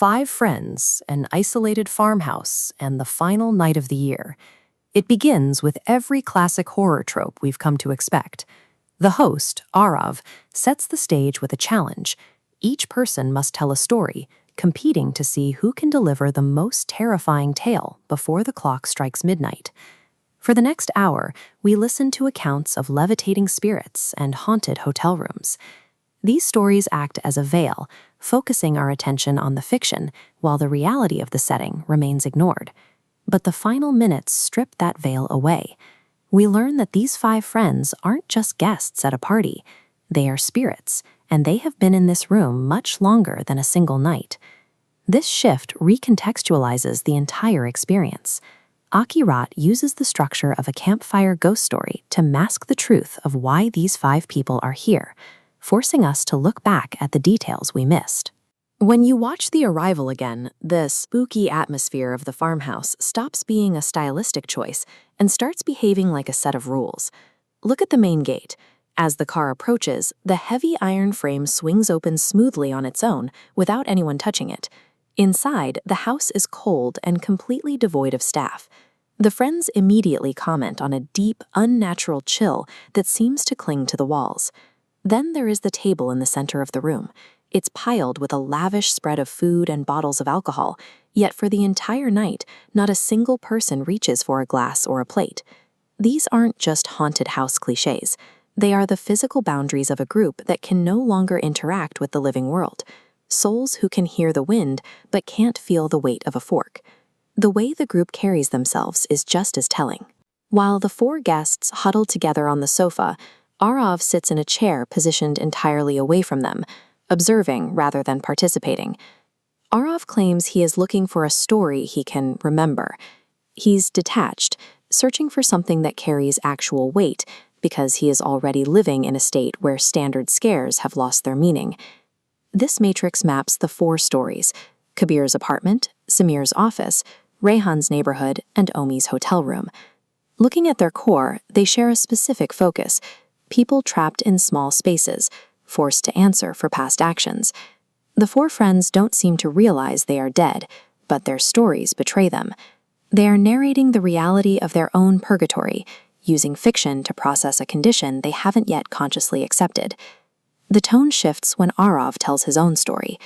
Five friends, an isolated farmhouse, and the final night of the year. It begins with every classic horror trope we've come to expect. The host, Arav, sets the stage with a challenge. Each person must tell a story, competing to see who can deliver the most terrifying tale before the clock strikes midnight. For the next hour, we listen to accounts of levitating spirits and haunted hotel rooms. These stories act as a veil, focusing our attention on the fiction while the reality of the setting remains ignored. But the final minutes strip that veil away. We learn that these five friends aren't just guests at a party. They are spirits, and they have been in this room much longer than a single night. This shift recontextualizes the entire experience. Akirat uses the structure of a campfire ghost story to mask the truth of why these five people are here, forcing us to look back at the details we missed. When you watch The Arrival again, the spooky atmosphere of the farmhouse stops being a stylistic choice and starts behaving like a set of rules. Look at the main gate. As the car approaches, the heavy iron frame swings open smoothly on its own without anyone touching it. Inside, the house is cold and completely devoid of staff. The friends immediately comment on a deep, unnatural chill that seems to cling to the walls. Then there is the table in the center of the room. It's piled with a lavish spread of food and bottles of alcohol, yet for the entire night, not a single person reaches for a glass or a plate. These aren't just haunted house cliches. They are the physical boundaries of a group that can no longer interact with the living world. Souls who can hear the wind but can't feel the weight of a fork. The way the group carries themselves is just as telling. While the four guests huddle together on the sofa, Arav sits in a chair positioned entirely away from them, observing rather than participating. Arav claims he is looking for a story he can remember. He's detached, searching for something that carries actual weight, because he is already living in a state where standard scares have lost their meaning. This matrix maps the four stories: Kabir's apartment, Samir's office, Rayhan's neighborhood, and Omi's hotel room. Looking at their core, they share a specific focus: people trapped in small spaces, forced to answer for past actions. The four friends don't seem to realize they are dead, but their stories betray them. They are narrating the reality of their own purgatory, using fiction to process a condition they haven't yet consciously accepted. The tone shifts when Arav tells his own story.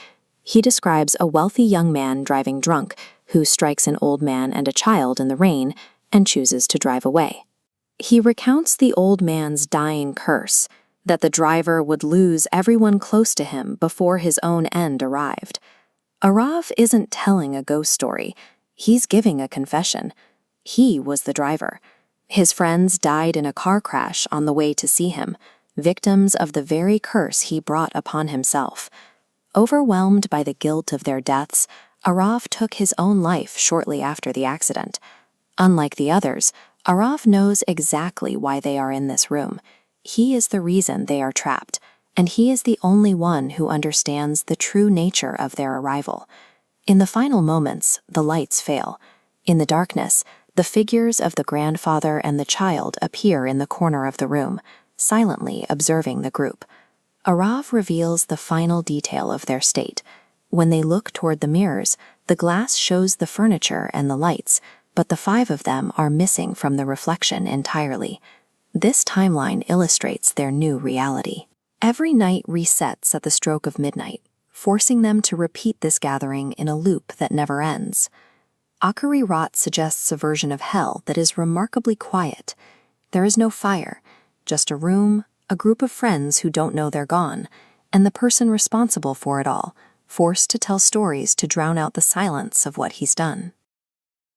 He describes a wealthy young man driving drunk who strikes an old man and a child in the rain and chooses to drive away. He recounts the old man's dying curse, that the driver would lose everyone close to him before his own end arrived. Arav isn't telling a ghost story. He's giving a confession. He was the driver. His friends died in a car crash on the way to see him, victims of the very curse he brought upon himself. Overwhelmed by the guilt of their deaths, Arav took his own life shortly after the accident. Unlike the others, Arav knows exactly why they are in this room. He is the reason they are trapped, and he is the only one who understands the true nature of their arrival. In the final moments, the lights fail. In the darkness, the figures of the grandfather and the child appear in the corner of the room, silently observing the group. Arav reveals the final detail of their state. When they look toward the mirrors, the glass shows the furniture and the lights, but the five of them are missing from the reflection entirely. This timeline illustrates their new reality. Every night resets at the stroke of midnight, forcing them to repeat this gathering in a loop that never ends. Akirat suggests a version of hell that is remarkably quiet. There is no fire, just a room, a group of friends who don't know they're gone, and the person responsible for it all, forced to tell stories to drown out the silence of what he's done.